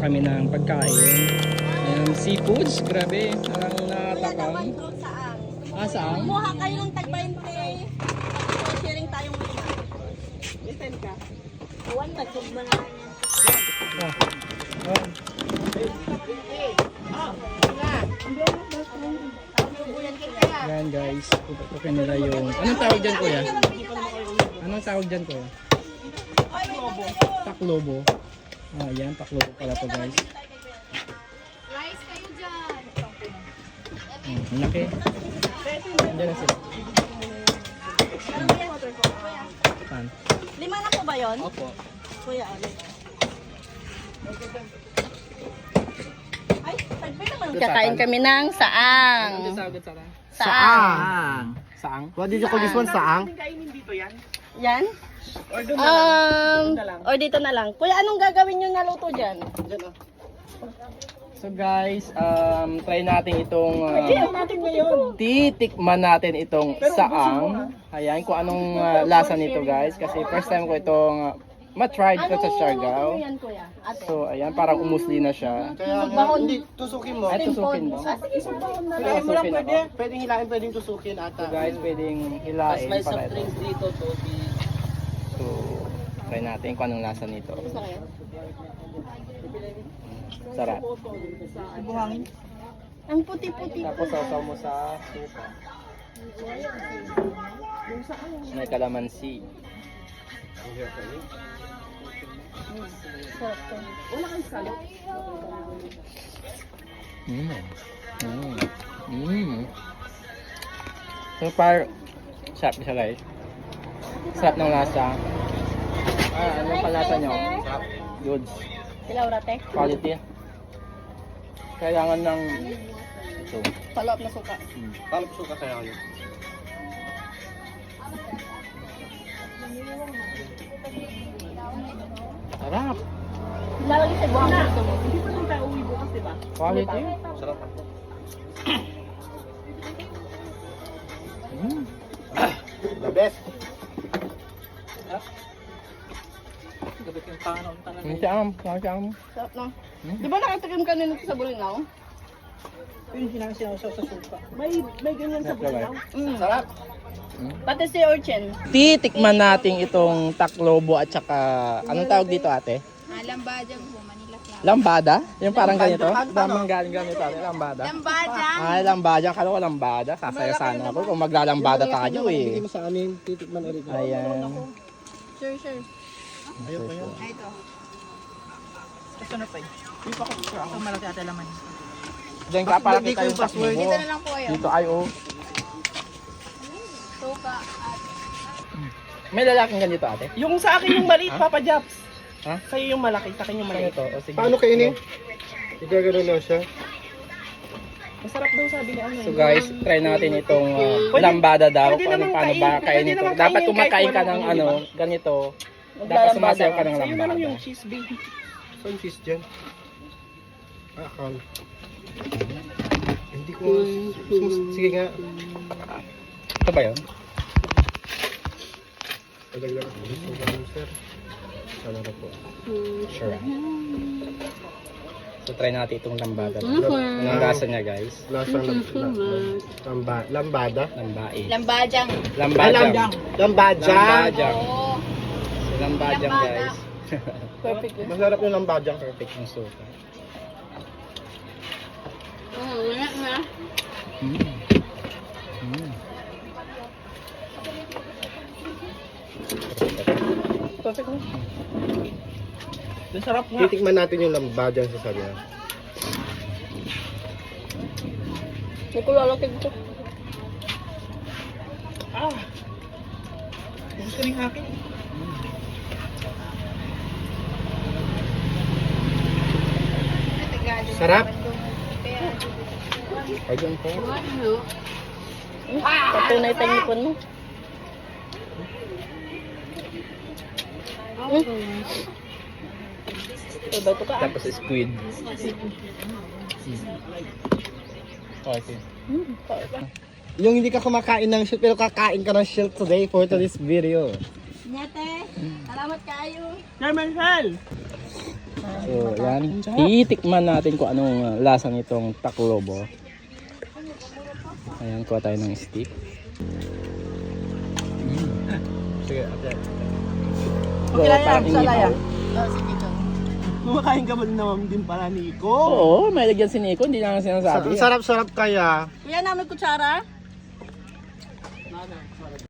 kami ng pagkain. Ayan, seafoods, grabe, parang nakatakam. Saan? Kumuha kayo ng tag-20. Sharing tayong lima. Listen ka. Buwan, nagtugma na lang yan. Ayan guys, tutukin nila yung... Anong tawag dyan kuya? Anong tawag dyan kuya? Taklobo. Ayan, taklobo pala to guys. Rice kayo dyan. Ang laki. Andiyan na sila. Saan? Lima na po ba yun? Opo. Kuya, ulit. Ay, tagpay naman. Kakain kami ng saang. Saang. Saang? What did you call this one? Saang? Yan? Or dito na lang. Kuya, anong gagawin nyo na luto dyan? So guys, try natin itong natin ngayon. titikman natin itong saang. Ayan, kung anong lasa nito guys. Kasi first time ko itong ma-try dito sa Siargao. Ano yan, kuya? Ate. So ayan, parang umusli na siya. Kaya hindi, tusukin mo. Ay, tusukin mo. Sige, sumbahon na lang. Hilain mo lang Tusukin pwede. ako. Pwedeng hilain, pwedeng tusukin So ata. guys, pwedeng hilain para ito. dito, So, try natin kung anong lasa nito. Sarap. Ang puti-puti. Tapos sausaw mo sa suka. May kalamansi. Sarap to. Wala kang salad. So far, sarap siya guys. Sarap ng lasa. Anong palasa nyo? Goods. Silaw rate. Quality. Kailangan ng ito. Palop na suka. Paano suka kaya yun? Sarap. Lalagay sa buwan na. Quality. Sarap. The best. Ang siyam. Ang siyam. Sarap no? Di ba nakatikim ka nito sa Bulinaw? May ganyan sa Bulinaw. Sarap. Pati si Orchen. Titikman natin itong taklobo at saka anong tawag dito ate? Lambadang po, Manila Club. Lambada? Yung parang ganito? Damang galing ganito ate, lambada. Lambadang! Ay, lambada. Kala ko lambada. Sasaya sana ako kung maglalambada tayo eh. Bigay mo sa amin, titikman ulit. Ayan. Sure. Ayaw pa yan. Ay, ito. Diyan ka para kita yung Yung password. taklobo. Dito na lang po kayo. Dito ay oh. Suka at... May lalaking ganito ate? Yung sa akin yung maliit, Papa Japs. Ha? Sa'yo yung malaki, sa akin yung maliit. Ito. O sige. Paano kainin? Igagano lang siya. Masarap daw sabi ni ano. So guys, try natin itong lambada daw. pwede Kung naman paano ba kainin. kainin Pwede ito. naman Dapat kainin kung makain ka kahit ng walang ano, ganito, dapat sumasayaw ka ng Sa'yo na lang yung lambada. cheese baby. Saan cheese dyan? Akal. Hindi ko... Sige nga. Ito ba yun? Padagdag ako. Sir. Sana na po. Sure. So try natin itong lambada. Anong lasa niya guys? Lasa lambada. Lambae. Lambadang. Lambadang. Lambadjang. Lambadang. Oo. So, lambadang guys. Perfect. Masarap yung lambadjang. Perfect yung suka. Wala na. Perfect mo. Masarap nga. Titikman natin yung lambadjang sa sabi niya. Hindi ko lalakig ito. Gusto rin akin. Sarap. Ayun po. Patunay tayo nipon mo. Iba ito ka. Tapos squid. Okay. Yung hindi ka kumakain ng shell pero kakain ka ng shell today for today's video. Nyete, salamat kayo. Sir Marcel! So, yan. Titikman natin kung anong lasa nitong taklobo. Ayan, kuha tayo ng stick. Sige, ate. So, parang inihaw. Oh, sige go. Kumakain ka ba naman din pala, Nico? Oo, may lagyan si Nico. Hindi na lang sinasabi. Ang sarap-sarap kaya. Kuya, namin kutsara.